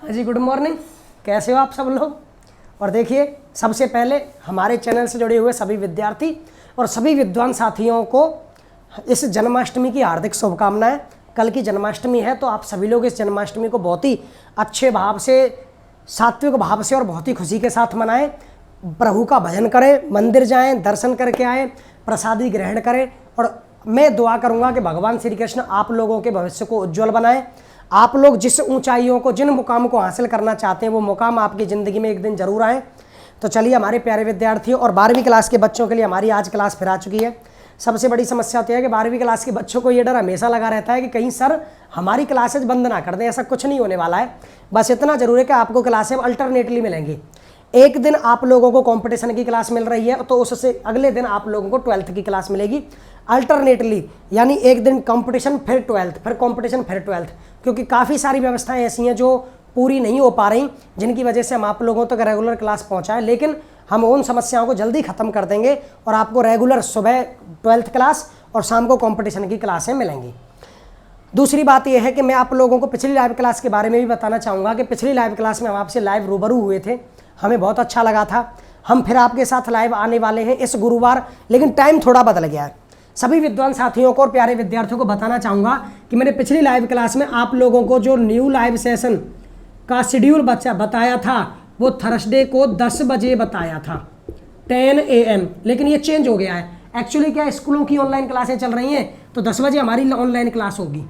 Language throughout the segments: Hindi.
हाँ जी, गुड मॉर्निंग। कैसे हो आप सब लोग। और देखिए, सबसे पहले हमारे चैनल से जुड़े हुए सभी विद्यार्थी और सभी विद्वान साथियों को इस जन्माष्टमी की हार्दिक शुभकामनाएं। कल की जन्माष्टमी है, तो आप सभी लोग इस जन्माष्टमी को बहुत ही अच्छे भाव से, सात्विक भाव से और बहुत ही खुशी के साथ मनाएं। प्रभु का भजन करें, मंदिर जाएं, दर्शन करके आएँ, प्रसादी ग्रहण करें। और मैं दुआ करूंगा कि भगवान श्री कृष्ण आप लोगों के भविष्य को उज्ज्वल बनाएं। आप लोग जिस ऊंचाइयों को, जिन मुकाम को हासिल करना चाहते हैं, वो मुकाम आपकी ज़िंदगी में एक दिन जरूर आए। तो चलिए, हमारे प्यारे विद्यार्थियों और 12वीं क्लास के बच्चों के लिए हमारी आज क्लास फिर आ चुकी है। सबसे बड़ी समस्या होती है कि 12वीं क्लास के बच्चों को ये डर हमेशा लगा रहता है कि कहीं सर हमारी क्लासेज बंद ना कर दें। ऐसा कुछ नहीं होने वाला है। बस इतना जरूर है कि आपको क्लासें अल्टरनेटली मिलेंगी। एक दिन आप लोगों को कंपटीशन की क्लास मिल रही है, तो उससे अगले दिन आप लोगों को 12th की क्लास मिलेगी अल्टरनेटली। यानी एक दिन कंपटीशन, फिर 12th, फिर कंपटीशन, फिर 12th। क्योंकि काफ़ी सारी व्यवस्थाएं ऐसी हैं जो पूरी नहीं हो पा रही, जिनकी वजह से हम आप लोगों तक रेगुलर क्लास पहुंचाएं। लेकिन हम उन समस्याओं को जल्दी ख़त्म कर देंगे और आपको रेगुलर सुबह 12th क्लास और शाम को कंपटीशन की क्लासें मिलेंगी। दूसरी बात यह है कि मैं आप लोगों को पिछली लाइव क्लास के बारे में भी बताना चाहूँगा कि पिछली लाइव क्लास में हम आपसे लाइव रूबरू हुए थे। हमें बहुत अच्छा लगा था। हम फिर आपके साथ लाइव आने वाले हैं इस गुरुवार, लेकिन टाइम थोड़ा बदल गया है। सभी विद्वान साथियों को और प्यारे विद्यार्थियों को बताना चाहूँगा कि मैंने पिछली लाइव क्लास में आप लोगों को जो न्यू लाइव सेशन का शेड्यूल बताया था, वो थर्सडे को 10 बजे बताया था, 10 AM। लेकिन ये चेंज हो गया है। एक्चुअली क्या, स्कूलों की ऑनलाइन क्लासें चल रही हैं, तो 10 बजे हमारी ऑनलाइन क्लास होगी।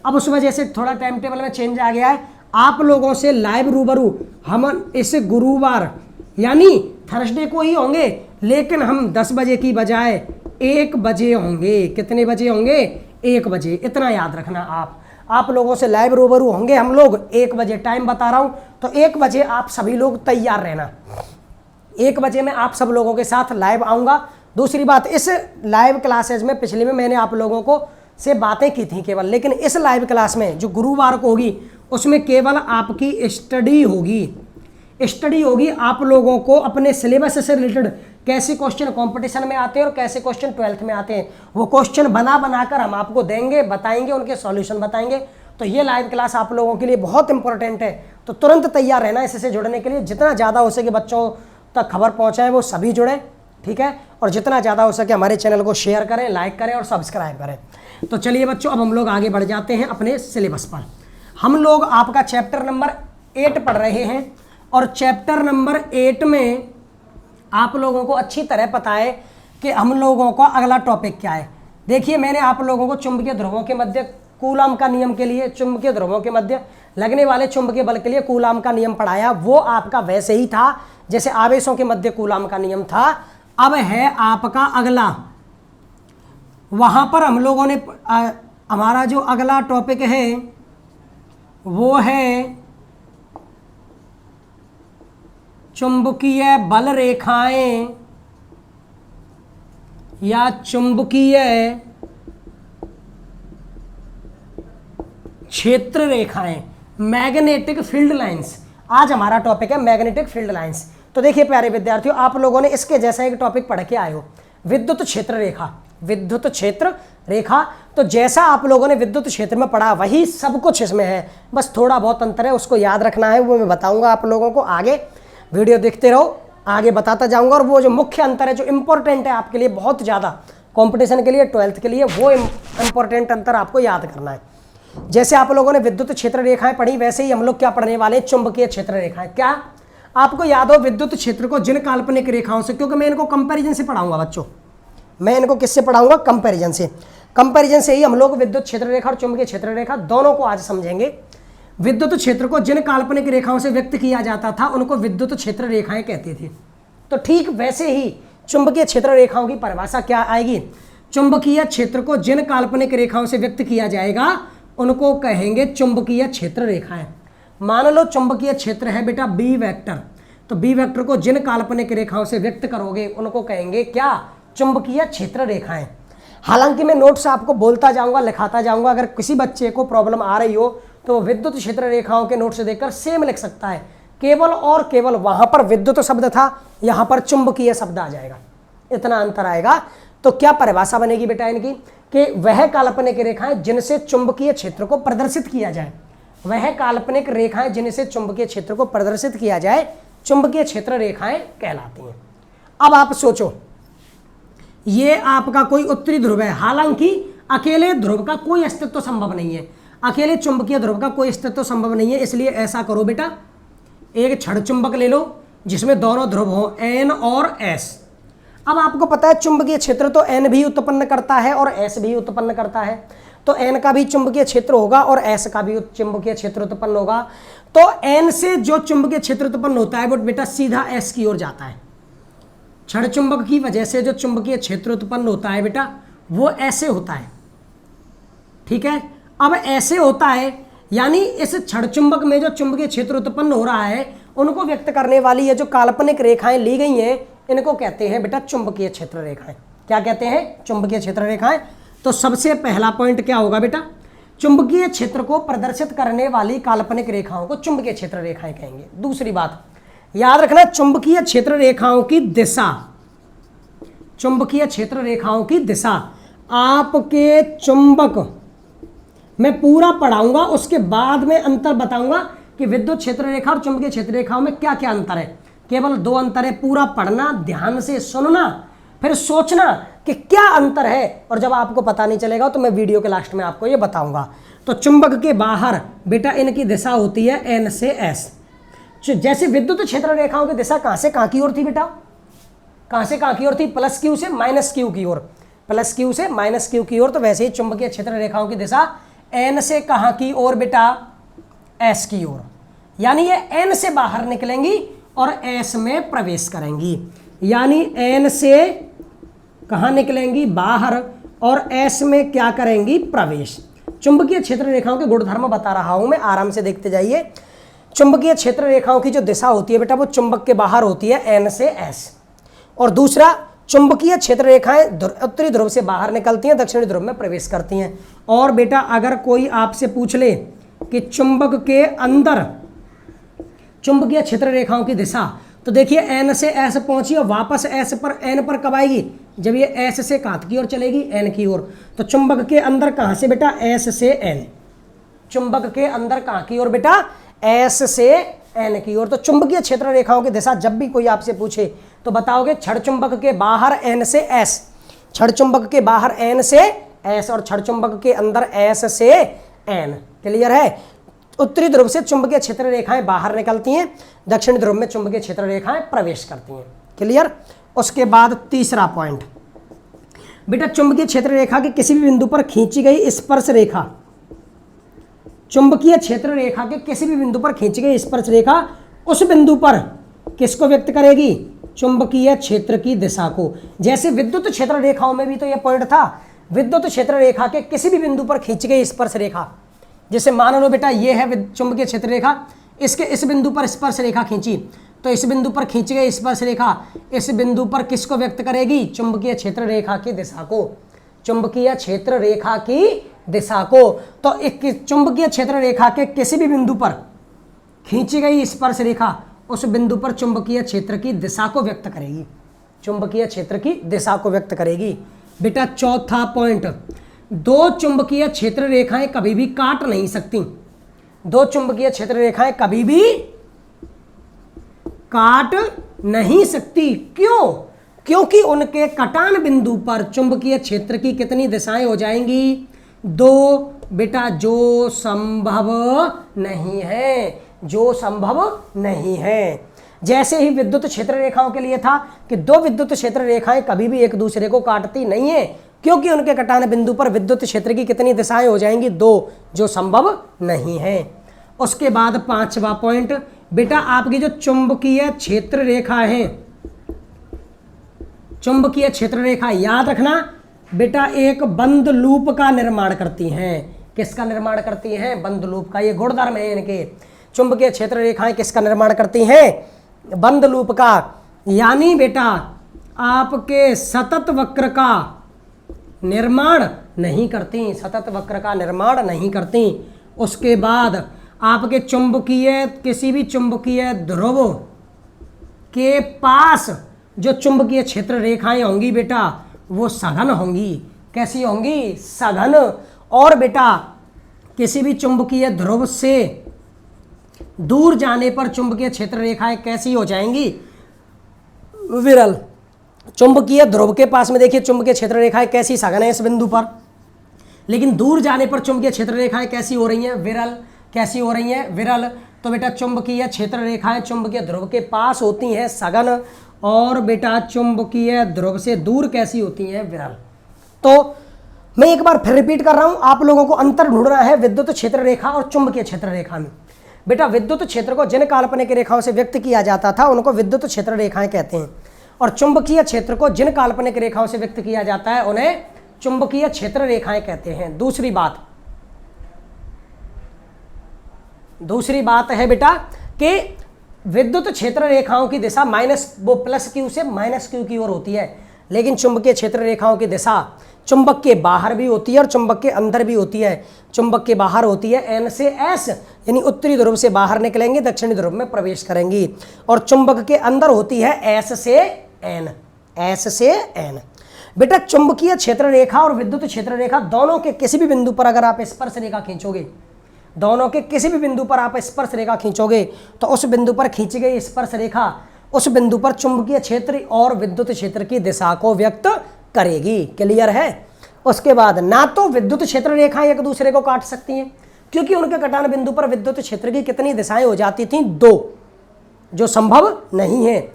अब उस वजह से थोड़ा टाइम टेबल में चेंज आ गया है। आप लोगों से लाइव रूबरू हम इस गुरुवार यानी थर्सडे को ही होंगे, लेकिन हम 10 बजे की बजाय 1 बजे होंगे। कितने बजे होंगे? 1 बजे। इतना याद रखना। आप लोगों से लाइव रूबरू होंगे हम लोग 1 बजे। टाइम बता रहा हूं, तो 1 बजे आप सभी लोग तैयार रहना। 1 बजे मैं आप सब लोगों के साथ लाइव आऊँगा। दूसरी बात, इस लाइव क्लासेज में पिछले में मैंने आप लोगों को से बातें की थी केवल, लेकिन इस लाइव क्लास में जो गुरुवार को होगी, उसमें केवल आपकी स्टडी होगी। आप लोगों को अपने सिलेबस से रिलेटेड कैसे क्वेश्चन कंपटीशन में आते हैं और कैसे क्वेश्चन 12th में आते हैं, वो क्वेश्चन बनाकर हम आपको देंगे, बताएंगे, उनके सॉल्यूशन बताएंगे। तो ये लाइव क्लास आप लोगों के लिए बहुत इंपॉर्टेंट है। तो तुरंत तैयार रहना इससे जुड़ने के लिए। जितना ज़्यादा हो सके बच्चों तक खबर पहुँचाएं, वो सभी जुड़ें, ठीक है। और जितना ज़्यादा हो सके हमारे चैनल को शेयर करें, लाइक करें और सब्सक्राइब करें। तो चलिए बच्चों, अब हम लोग आगे बढ़ जाते हैं अपने सिलेबस पर। हम लोग आपका चैप्टर नंबर 8 पढ़ रहे हैं, और चैप्टर नंबर 8 में आप लोगों को अच्छी तरह पता है कि हम लोगों का अगला टॉपिक क्या है। देखिए, मैंने आप लोगों को चुंबकीय ध्रुवों के मध्य कूलाम का नियम के लिए, चुंबकीय ध्रुवों के मध्य लगने वाले चुंबकीय बल के लिए कूलाम का नियम पढ़ाया। वो आपका वैसे ही था जैसे आवेशों के मध्य कूलाम का नियम था। अब है आपका अगला, वहां पर हम लोगों ने हमारा जो अगला टॉपिक है वो है चुंबकीय बल रेखाएं या चुंबकीय क्षेत्र रेखाएं, मैग्नेटिक फील्ड लाइंस। आज हमारा टॉपिक है मैग्नेटिक फील्ड लाइंस। तो देखिए प्यारे विद्यार्थियों, आप लोगों ने इसके जैसा एक टॉपिक पढ़ के आए हो, विद्युत क्षेत्र रेखा। विद्युत क्षेत्र रेखा, तो जैसा आप लोगों ने विद्युत क्षेत्र में पढ़ा वही सब कुछ इसमें है, बस थोड़ा बहुत अंतर है, उसको याद रखना है। वो मैं बताऊंगा आप लोगों को आगे। वीडियो देखते रहो, आगे बताता जाऊंगा। और वो जो मुख्य अंतर है, जो इंपॉर्टेंट है आपके लिए बहुत ज़्यादा, कंपटीशन के लिए, 12th के लिए, वो इंपॉर्टेंट अंतर आपको याद करना है। जैसे आप लोगों ने विद्युत क्षेत्र रेखाएं पढ़ी, वैसे ही हम लोग क्या पढ़ने वाले हैं, चुंबकीय क्षेत्र रेखाएं। क्या आपको याद हो, विद्युत क्षेत्र को जिन काल्पनिक रेखाओं से, क्योंकि मैं इनको कंपैरिजन से पढ़ाऊंगा बच्चों, मैं इनको किससे पढ़ाऊंगा? कंपैरिजन से। कंपैरिजन से ही हम लोग विद्युत क्षेत्र रेखा और चुंबकीय क्षेत्र रेखा दोनों को आज समझेंगे। विद्युत क्षेत्र को जिन काल्पनिक रेखाओं से व्यक्त किया जाता था, उनको विद्युत क्षेत्र रेखाएं कहते थे। तो ठीक वैसे ही चुंबकीय क्षेत्र रेखाओं की परिभाषा क्या आएगी? चुंबकीय क्षेत्र को जिन काल्पनिक रेखाओं से व्यक्त किया जाएगा, उनको कहेंगे चुंबकीय क्षेत्र रेखाएं। मान लो चुंबकीय क्षेत्र है बेटा बी वेक्टर, तो बी वेक्टर को जिन काल्पनिक रेखाओं से व्यक्त करोगे, उनको कहेंगे क्या? चुंबकीय क्षेत्र रेखाएं। हालांकि मैं नोट्स आपको बोलता जाऊंगा, लिखाता जाऊंगा। अगर किसी बच्चे को प्रॉब्लम आ रही हो तो विद्युत क्षेत्र रेखाओं के नोट्स देखकर सेम लिख सकता है। केवल और केवल वहां पर विद्युत शब्द था, यहां पर चुंबकीय शब्द आ जाएगा, इतना अंतर आएगा। तो क्या परिभाषा बनेगी बेटा इनकी कि वह काल्पनिक रेखाएं जिनसे चुंबकीय क्षेत्र को प्रदर्शित किया जाए, वह काल्पनिक रेखाएं जिनसे चुंबकीय क्षेत्र को प्रदर्शित किया जाए चुंबकीय क्षेत्र रेखाएं कहलाती हैं। अब आप सोचो, ये आपका कोई उत्तरी ध्रुव है, हालांकि अकेले ध्रुव का कोई अस्तित्व संभव नहीं है, अकेले चुंबकीय ध्रुव का कोई अस्तित्व संभव नहीं है। इसलिए ऐसा करो बेटा, एक छड़ चुंबक ले लो जिसमें दोनों ध्रुव हो N और S। अब आपको पता है चुंबकीय क्षेत्र तो N भी उत्पन्न करता है और S भी उत्पन्न करता है, तो N का भी चुंबकीय क्षेत्र होगा और S का भी चुंबकीय क्षेत्र उत्पन्न होगा। तो N से जो चुंबकीय क्षेत्र उत्पन्न होता है वो बेटा सीधा S की ओर जाता है। छड़ चुंबक की वजह से जो चुंबकीय क्षेत्र उत्पन्न होता है बेटा वो ऐसे होता है, ठीक है। अब ऐसे होता है यानी इस छड़ चुंबक में जो चुंबकीय क्षेत्र उत्पन्न हो रहा है उनको व्यक्त करने वाली ये जो काल्पनिक रेखाएं ली गई हैं इनको कहते हैं बेटा चुंबकीय क्षेत्र रेखाएं। क्या कहते हैं? चुंबकीय क्षेत्र रेखाएं। तो सबसे पहला पॉइंट क्या होगा बेटा, चुंबकीय क्षेत्र को प्रदर्शित करने वाली काल्पनिक रेखाओं को चुंबकीय क्षेत्र रेखाएं कहेंगे। दूसरी बात याद रखना, चुंबकीय क्षेत्र रेखाओं की दिशा, चुंबकीय क्षेत्र रेखाओं की दिशा आपके चुंबक मैं पूरा पढ़ाऊंगा, उसके बाद में अंतर बताऊंगा कि विद्युत क्षेत्र रेखा और चुंबकीय क्षेत्र रेखाओं में क्या क्या अंतर है। केवल 2 अंतर है, पूरा पढ़ना, ध्यान से सुनना, फिर सोचना कि क्या अंतर है, और जब आपको पता नहीं चलेगा तो मैं वीडियो के लास्ट में आपको ये बताऊंगा। तो चुंबक के बाहर बेटा इनकी दिशा होती है N से S। जैसे विद्युत क्षेत्र रेखाओं की दिशा कहां से कहां की ओर थी बेटा, कहां से कहां की ओर थी, प्लस Q से माइनस Q की ओर, प्लस Q से माइनस Q की ओर। तो वैसे ही चुंबकीय क्षेत्र रेखाओं की दिशा N से कहां की ओर बेटा, S की ओर, यानी ये N से बाहर निकलेंगी और S में प्रवेश करेंगी, यानी N से कहां निकलेंगी, बाहर, और S में क्या करेंगी, प्रवेश। चुंबकीय क्षेत्र रेखाओं के गुणधर्म बता रहा हूं मैं, आराम से देखते जाइए। चुंबकीय क्षेत्र रेखाओं की जो दिशा होती है बेटा वो चुंबक के बाहर होती है N से S। और दूसरा, चुंबकीय क्षेत्र रेखाएं उत्तरी ध्रुव से बाहर निकलती हैं, दक्षिणी ध्रुव में प्रवेश करती हैं। और बेटा अगर कोई आपसे पूछ ले कि चुंबक के अंदर चुंबकीय क्षेत्र रेखाओं की दिशा, तो देखिए N से S पहुंची और वापस S पर N पर कब आएगी, जब ये S से कहां की ओर चलेगी, N की ओर। तो चुंबक के अंदर कहां से बेटा, S से N, चुंबक के अंदर कहां की ओर बेटा, S से N की ओर। तो चुंबकीय क्षेत्र रेखाओं की दिशा जब भी कोई आपसे पूछे तो बताओगे छड़ चुंबक के बाहर N से S, छड़ चुंबक के बाहर N से S और छड़ चुंबक के अंदर S से N। क्लियर है? उत्तरी ध्रुव से चुंबकीय क्षेत्र रेखाएं बाहर निकलती हैं, दक्षिणी ध्रुव में चुंबकीय क्षेत्र रेखाएं प्रवेश करती हैं। क्लियर? उसके बाद तीसरा पॉइंट बेटा, चुंबकीय क्षेत्र रेखा के किसी भी बिंदु पर खींची गई स्पर्श रेखा, चुंबकीय क्षेत्र रेखा के किसी भी बिंदु पर खींची गई स्पर्श रेखा उस बिंदु पर किसको व्यक्त करेगी, चुंबकीय क्षेत्र की दिशा को। जैसे विद्युत क्षेत्र रेखाओं में भी तो यह पॉइंट था, विद्युत क्षेत्र रेखा के किसी भी बिंदु पर खींची गई स्पर्श रेखा, जैसे मान लो बेटा ये है चुंबकीय क्षेत्र रेखा, इसके इस बिंदु पर स्पर्श रेखा खींची, तो इस बिंदु पर खींची गई स्पर्श रेखा इस बिंदु पर किसको व्यक्त करेगी, चुंबकीय क्षेत्र रेखा की दिशा को, चुंबकीय क्षेत्र रेखा की दिशा को। तो एक चुंबकीय क्षेत्र रेखा के किसी भी बिंदु पर खींची गई स्पर्श रेखा उस बिंदु पर चुंबकीय क्षेत्र की दिशा को व्यक्त करेगी, चुंबकीय क्षेत्र की दिशा को व्यक्त करेगी। बेटा चौथा पॉइंट, 2 चुंबकीय क्षेत्र रेखाएं कभी भी काट नहीं सकती, 2 चुंबकीय क्षेत्र रेखाएं कभी भी काट नहीं सकती। क्यों? क्योंकि उनके कटान बिंदु पर चुंबकीय क्षेत्र की कितनी दिशाएं हो जाएंगी, 2 बेटा, जो संभव नहीं है, जो संभव नहीं है। जैसे ही विद्युत क्षेत्र रेखाओं के लिए था कि 2 विद्युत क्षेत्र रेखाएं कभी भी एक दूसरे को काटती नहीं है, क्योंकि उनके कटान बिंदु पर विद्युत क्षेत्र की कितनी दिशाएं हो जाएंगी, 2, जो संभव नहीं है। उसके बाद 5वां पॉइंट बेटा, आपकी जो चुंबकीय क्षेत्र रेखा है, चुंबकीय क्षेत्र रेखा याद रखना बेटा एक बंद लूप का निर्माण करती हैं। किसका निर्माण करती हैं? बंद लूप का। ये गुणधर्म है इनके। चुंबकीय क्षेत्र रेखाएं किसका निर्माण करती हैं? बंद लूप का। यानी बेटा आपके सतत वक्र का निर्माण नहीं करती, सतत वक्र का निर्माण नहीं करती। उसके बाद आपके चुंबकीय किसी भी चुंबकीय ध्रुव के पास जो चुंबकीय क्षेत्र रेखाएं होंगी बेटा वो सघन होंगी। कैसी होंगी? सघन। और बेटा किसी भी चुंबकीय ध्रुव से दूर जाने पर चुंबकीय क्षेत्र रेखाएं कैसी हो जाएंगी? विरल। चुंबकीय ध्रुव के पास में देखिए चुंबकीय क्षेत्र रेखाएं कैसी सघन है इस बिंदु पर, लेकिन दूर जाने पर चुंबकीय क्षेत्र रेखाएं कैसी हो रही हैं? विरल। कैसी हो रही हैं? विरल। तो बेटा चुंबकीय क्षेत्र रेखाएं चुंबकीय ध्रुव के पास होती हैं सघन, और बेटा चुंबकीय ध्रुव से दूर कैसी होती हैं? विरल। तो मैं एक बार फिर रिपीट कर रहा हूं, आप लोगों को अंतर ढूंढना है विद्युत क्षेत्र रेखा और चुंबकीय क्षेत्र रेखा में। बेटा विद्युत क्षेत्र को जिन काल्पनिक रेखाओं से व्यक्त किया जाता था उनको विद्युत क्षेत्र रेखाएं कहते हैं, और चुंबकीय क्षेत्र को जिन काल्पनिक रेखाओं से व्यक्त किया जाता है उन्हें चुंबकीय क्षेत्र रेखाएं कहते हैं। दूसरी बात है बेटा कि विद्युत क्षेत्र रेखाओं की दिशा वो प्लस क्यू से माइनस क्यू की ओर होती है, लेकिन चुंबकीय क्षेत्र रेखाओं की दिशा चुंबक के बाहर भी होती है और चुंबक के अंदर भी होती है। चुंबक के बाहर होती है एन से एस, यानी उत्तरी ध्रुव से बाहर निकलेंगी, दक्षिणी ध्रुव में प्रवेश करेंगी, और चुंबक के अंदर होती है एस से एन। बेटा चुंबकीय क्षेत्र रेखा और विद्युत क्षेत्र रेखा दोनों के किसी भी बिंदु पर अगर आप स्पर्श रेखा खींचोगे, तो उस बिंदु पर खींची गई स्पर्श रेखा उस बिंदु पर चुंबकीय क्षेत्र और विद्युत क्षेत्र की दिशा को व्यक्त करेगी। क्लियर है? उसके बाद ना तो विद्युत क्षेत्र रेखाएं एक दूसरे को काट सकती हैं, क्योंकि उनके कटान बिंदु पर विद्युत क्षेत्र की कितनी दिशाएं हो जाती थीं? 2, जो संभव नहीं है।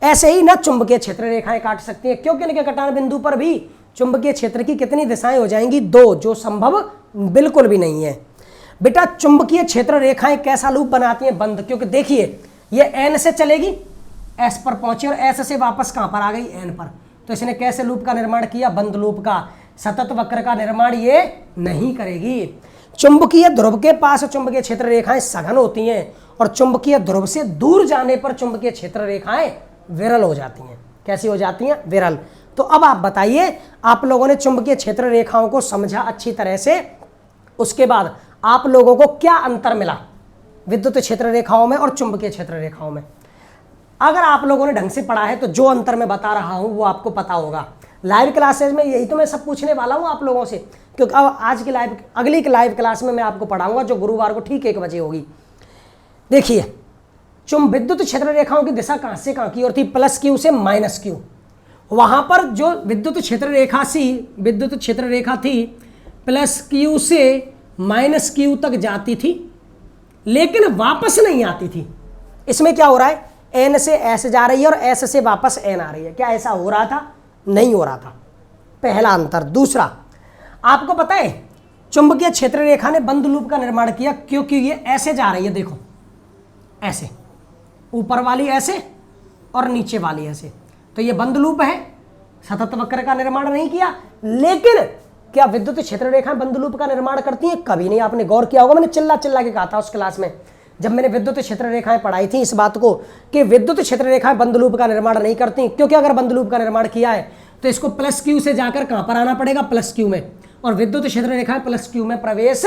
ऐसे ही ना चुंबकीय क्षेत्र रेखाएं काट सकती हैं, क्योंकि उनके कटान बिंदु पर भी चुंबकीय क्षेत्र की कितनी दिशाएं हो जाएंगी? 2, जो संभव बिल्कुल भी नहीं है। बेटा चुंबकीय क्षेत्र रेखाएं कैसा लूप बनाती हैं? बंद। क्योंकि देखिए ये एन से चलेगी, एस पर पहुंची, और एस से वापस कहां पर आ गई? एन पर। तो इसने कैसे लूप का निर्माण किया? बंद लूप का। सतत वक्र का निर्माण ये नहीं करेगी। चुंबकीय ध्रुव के पास चुंबकीय क्षेत्र रेखाएं सघन होती हैं, और चुंबकीय ध्रुव से दूर जाने पर चुंबकीय क्षेत्र रेखाएं विरल हो जाती हैं। कैसी हो जाती हैं? विरल। तो अब आप बताइए, आप लोगों ने चुंबकीय क्षेत्र रेखाओं को समझा अच्छी तरह से, उसके बाद आप लोगों को क्या अंतर मिला विद्युत क्षेत्र रेखाओं में और चुंबकीय क्षेत्र रेखाओं में? अगर आप लोगों ने ढंग से पढ़ा है तो जो अंतर मैं बता रहा हूं वो आपको पता होगा। लाइव क्लासेस में यही तो मैं सब पूछने वाला हूं आप लोगों से, क्योंकि अब अगली लाइव क्लास में मैं आपको पढ़ाऊंगा, जो गुरुवार को ठीक 1 बजे होगी। देखिए विद्युत क्षेत्र रेखाओं की दिशा कहां से कहां की ओर थी? प्लस क्यू से माइनस क्यू। वहां पर जो विद्युत क्षेत्र रेखा थी प्लस क्यू से माइनस क्यू तक जाती थी, लेकिन वापस नहीं आती थी। इसमें क्या हो रहा है? एन से एस जा रही है और एस से वापस एन आ रही है। क्या ऐसा हो रहा था? नहीं हो रहा था। पहला अंतर। दूसरा, आपको पता है चुंबकीय क्षेत्र रेखा ने बंद लूप का निर्माण किया, क्योंकि ये ऐसे जा रही है। देखो ऐसे, ऊपर वाली ऐसे और नीचे वाली ऐसे, तो ये बंद लूप है, सतत वक्र का निर्माण नहीं किया। लेकिन क्या विद्युत क्षेत्र रेखाएं बंद लूप का निर्माण करती हैं? कभी नहीं। आपने गौर किया होगा, मैंने चिल्ला के कहा था उस क्लास में, जब मैंने विद्युत क्षेत्र रेखाएं पढ़ाई थी, इस बात को कि विद्युत क्षेत्र रेखाएं बंद लूप का निर्माण नहीं करती, क्योंकि अगर बंद लूप का निर्माण किया है तो इसको प्लस क्यू से जाकर कहां पर आना पड़ेगा? प्लस क्यू में। और विद्युत क्षेत्र रेखाएं प्लस क्यू में प्रवेश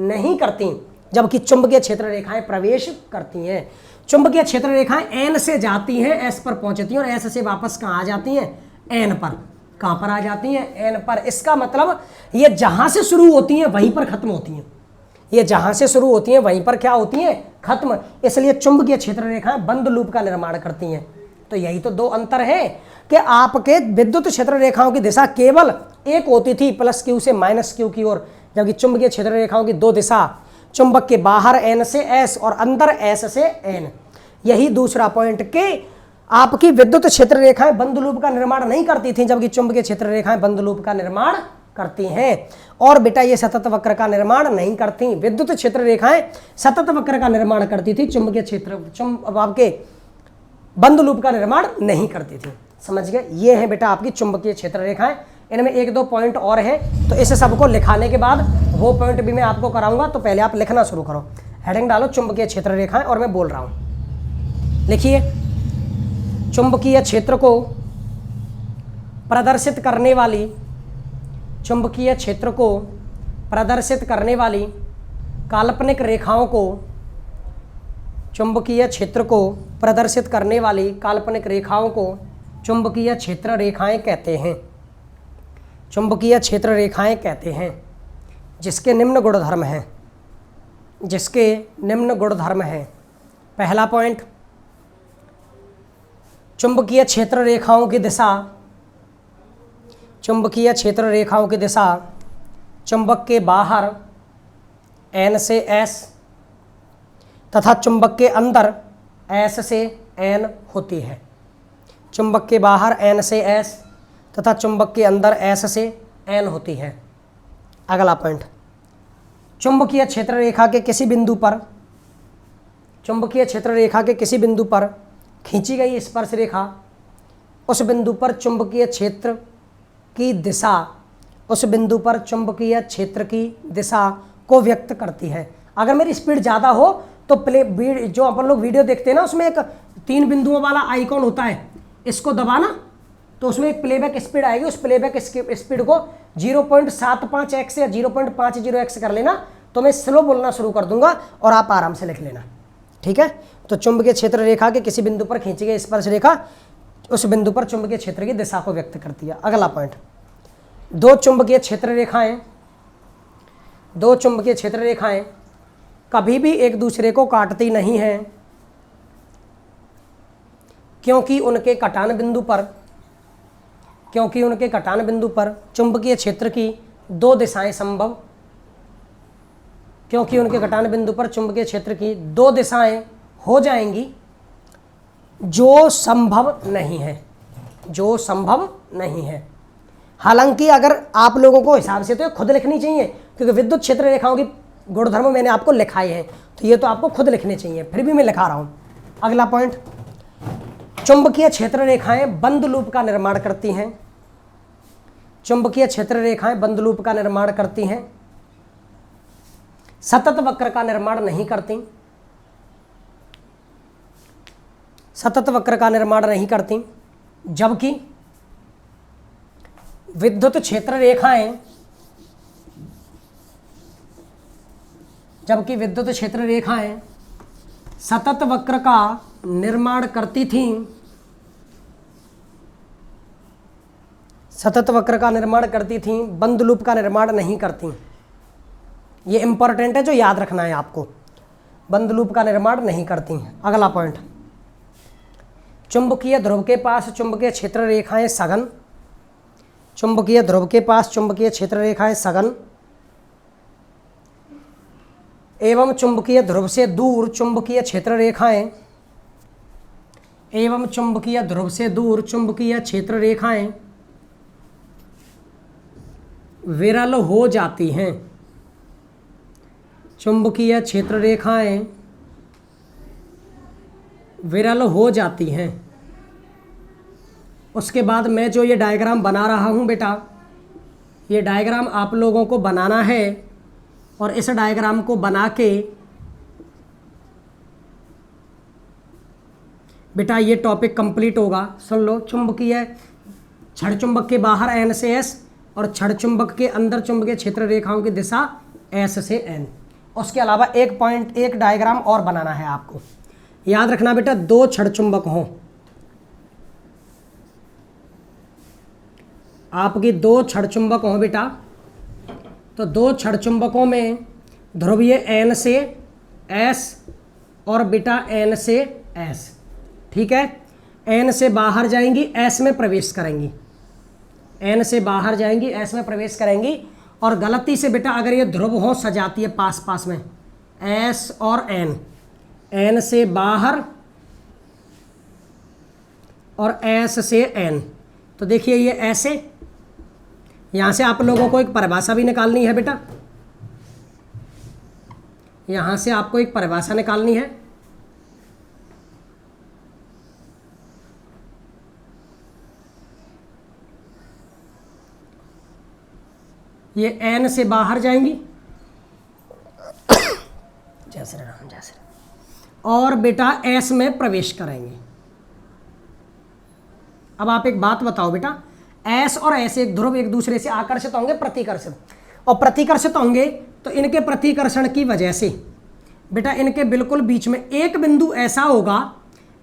नहीं करती, जबकि चुंबकीय क्षेत्र रेखाएं प्रवेश करती हैं। चुंबकीय क्षेत्र रेखाएं एन से जाती हैं, एस पर पहुंचती हैं, और एस से वापस कहां आ जाती हैं? एन पर। कहां पर आ जाती हैं? एन पर। इसका मतलब ये जहां से शुरू होती हैं वहीं पर खत्म होती हैं। ये जहां से शुरू होती हैं वहीं पर क्या होती हैं? खत्म। इसलिए चुंबकीय क्षेत्र रेखाएं बंद लूप का निर्माण करती हैं। तो यही तो 2 अंतर है कि आपके विद्युत क्षेत्र रेखाओं की दिशा केवल एक होती थी, प्लस क्यू से माइनस क्यू की ओर, जबकि चुंबकीय क्षेत्र रेखाओं की 2 दिशा, चुंबक के बाहर एन से एस और अंदर एस से एन। यही दूसरा पॉइंट कि आपकी विद्युत क्षेत्र रेखाएं बंद लूप का निर्माण नहीं करती थी, जबकि चुंबकीय क्षेत्र रेखाएं बंद लूप का निर्माण करती हैं। और बेटा ये सतत वक्र का निर्माण नहीं करती। विद्युत क्षेत्र रेखाएं सतत वक्र का निर्माण करती थी, चुंबकीय क्षेत्र आपके बंद लूप का निर्माण नहीं करती थी। समझ गए? ये है बेटा आपकी चुंबकीय क्षेत्र रेखाएं। इनमें 1-2 पॉइंट और हैं, तो इस सबको लिखाने के बाद वो पॉइंट भी मैं आपको कराऊंगा। तो पहले आप लिखना शुरू करो, हेडिंग डालो चुंबकीय क्षेत्र रेखाएं, और मैं बोल रहा हूं। लिखिए, चुंबकीय क्षेत्र को प्रदर्शित करने वाली काल्पनिक रेखाओं को चुंबकीय क्षेत्र रेखाएं कहते हैं। चुंबकीय क्षेत्र रेखाएं कहते हैं, जिसके निम्न गुणधर्म हैं। जिसके निम्न गुणधर्म हैं। पहला पॉइंट, चुंबकीय क्षेत्र रेखाओं की दिशा, चुंबकीय क्षेत्र रेखाओं की दिशा चुंबक के बाहर N से S तथा चुंबक के अंदर S से N होती है। चुंबक के बाहर N से S तथा चुंबक के अंदर S से N होती है। अगला पॉइंट, चुंबकीय क्षेत्र रेखा के किसी बिंदु पर, चुंबकीय क्षेत्र रेखा के किसी बिंदु पर खींची गई स्पर्श रेखा उस बिंदु पर चुंबकीय क्षेत्र की दिशा, उस बिंदु पर चुंबकीय क्षेत्र की दिशा को व्यक्त करती है। अगर मेरी स्पीड ज़्यादा हो तो जो अपन लोग वीडियो देखते हैं ना, उसमें एक 3 बिंदुओं वाला आइकॉन होता है, इसको दबाना तो उसमें एक प्लेबैक स्पीड आएगी। उस प्लेबैक स्पीड को 0.75x या 0.50x कर लेना, तो मैं स्लो बोलना शुरू कर दूंगा और आप आराम से लिख लेना, ठीक है। तो चुंबकीय क्षेत्र रेखा के किसी बिंदु पर खींची गई स्पर्श रेखा उस बिंदु पर चुंबकीय क्षेत्र की दिशा को व्यक्त करती है। अगला पॉइंट, दो चुंबकीय क्षेत्र रेखाएं कभी भी एक दूसरे को काटती नहीं हैं, क्योंकि उनके कटान बिंदु पर चुंबकीय क्षेत्र की दो दिशाएं संभव, क्योंकि उनके कटान बिंदु पर चुंबकीय क्षेत्र की 2 दिशाएं हो जाएंगी जो संभव नहीं है। हालांकि अगर आप लोगों को हिसाब से तो खुद लिखनी चाहिए, क्योंकि विद्युत क्षेत्र रेखाओं की गुणधर्म मैंने आपको लिखाए हैं, तो ये तो आपको खुद लिखने चाहिए, फिर भी मैं लिखा रहा हूं। अगला पॉइंट, चुंबकीय क्षेत्र रेखाएं बंद लूप का निर्माण करती हैं। चुंबकीय क्षेत्र रेखाएं बंद लूप का निर्माण करती हैं, सतत वक्र का निर्माण नहीं करती, जबकि विद्युत क्षेत्र रेखाएं सतत वक्र का निर्माण करती थीं, बंद लूप का निर्माण नहीं करती। ये इंपॉर्टेंट है, जो याद रखना है आपको, बंद लूप का निर्माण नहीं करती। अगला पॉइंट, चुंबकीय ध्रुव के पास चुंबकीय क्षेत्र रेखाएं सघन, चुंबकीय ध्रुव के पास चुंबकीय क्षेत्र रेखाएं सघन एवं चुंबकीय ध्रुव से दूर चुंबकीय क्षेत्र रेखाएं विरल हो जाती हैं। चुंबकीय क्षेत्र रेखाएं विरल हो जाती हैं। उसके बाद मैं जो ये डायग्राम बना रहा हूँ बेटा, ये डायग्राम आप लोगों को बनाना है और इस डायग्राम को बना के बेटा ये टॉपिक कंप्लीट होगा। सुन लो, चुंबकीय छड़ चुंबक के बाहर N से S और छड़ चुंबक के अंदर चुंबकीय क्षेत्र रेखाओं की दिशा S से N। उसके अलावा एक डायग्राम और बनाना है आपको। याद रखना बेटा, 2 छड़ चुंबक हों, आपकी 2 छड़ चुंबक हों बेटा, तो 2 छड़ चुंबकों में ध्रुवीय N से S और बेटा N से S, ठीक है। N से बाहर जाएंगी, S में प्रवेश करेंगी, N से बाहर जाएंगी, S में प्रवेश करेंगी। और गलती से बेटा अगर ये ध्रुव हो सजाती है पास में S और N से बाहर और S से N, तो देखिए ये ऐसे, यहाँ से आप लोगों को एक परिभाषा भी निकालनी है बेटा, यहाँ से आपको एक परिभाषा निकालनी है। ये N से बाहर जाएंगी, जय श्री राम, और बेटा S में प्रवेश करेंगे। अब आप एक बात बताओ बेटा, S और S एक ध्रुव एक दूसरे से आकर्षित होंगे, प्रतिकर्षित, और प्रतिकर्षित होंगे तो इनके प्रतिकर्षण की वजह से बेटा इनके बिल्कुल बीच में एक बिंदु ऐसा होगा,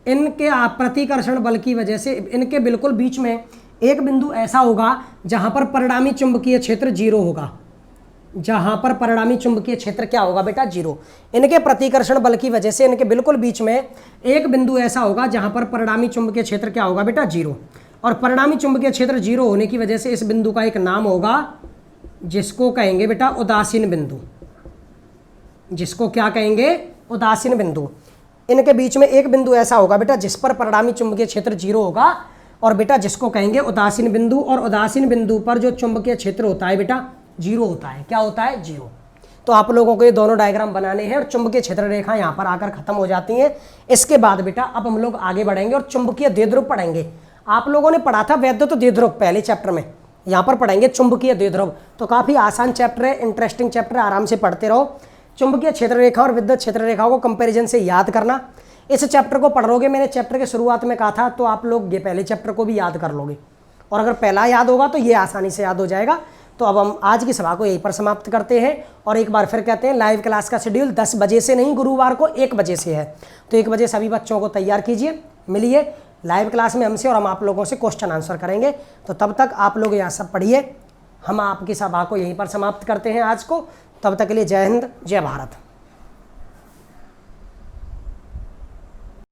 इनके प्रतिकर्षण बल की वजह से इनके बिल्कुल बीच में एक बिंदु ऐसा होगा जहां पर परिणामी चुंबकीय क्षेत्र 0 होगा। जहां पर परिणामी चुंबकीय क्षेत्र क्या होगा बेटा, जीरो। इनके प्रतिकर्षण बल की वजह से इनके बिल्कुल बीच में एक बिंदु ऐसा होगा जहां पर परिणामी चुंबकीय क्षेत्र क्या होगा बेटा, जीरो। और परिणामी चुंबकीय क्षेत्र जीरो होने की वजह से इस बिंदु का एक नाम होगा जिसको कहेंगे बेटा उदासीन बिंदु। जिसको क्या कहेंगे, उदासीन बिंदु। इनके बीच में एक बिंदु ऐसा होगा बेटा जिस पर परिणामी चुंबकीय क्षेत्र जीरो होगा और बेटा जिसको कहेंगे उदासीन बिंदु। और उदासीन बिंदु पर जो चुंबकीय क्षेत्र होता है बेटा जीरो होता है। क्या होता है, जीरो। तो आप लोगों को ये दोनों डायग्राम बनाने हैं और चुंबकीय क्षेत्र रेखा यहाँ पर आकर खत्म हो जाती हैं। इसके बाद बेटा अब हम लोग आगे बढ़ेंगे और चुंबकीय द्विध्रुव पढ़ेंगे। आप लोगों ने पढ़ा था वैद्युत द्विध्रुव पहले चैप्टर में, यहाँ पर पढ़ेंगे चुंबकीय द्विध्रुव। तो काफ़ी आसान चैप्टर है, इंटरेस्टिंग चैप्टर है, आराम से पढ़ते रहो। चुंबकीय क्षेत्र रेखा और विद्युत क्षेत्र रेखा को कंपैरिजन से याद करना। इस चैप्टर को पढ़ लोगे, मैंने चैप्टर के शुरुआत में कहा था, तो आप लोग ये पहले चैप्टर को भी याद कर लोगे। और अगर पहला याद होगा तो ये आसानी से याद हो जाएगा। तो अब हम आज की सभा को यहीं पर समाप्त करते हैं और एक बार फिर कहते हैं लाइव क्लास का शेड्यूल 10 बजे से नहीं, गुरुवार को 1 बजे से है। तो 1 बजे सभी बच्चों को तैयार कीजिए, मिलिए लाइव क्लास में हमसे और हम आप लोगों से क्वेश्चन आंसर करेंगे। तो तब तक आप लोग यहाँ सब पढ़िए। हम आपकी सभा को यहीं पर समाप्त करते हैं आज को। तब तक के लिए जय हिंद, जय भारत।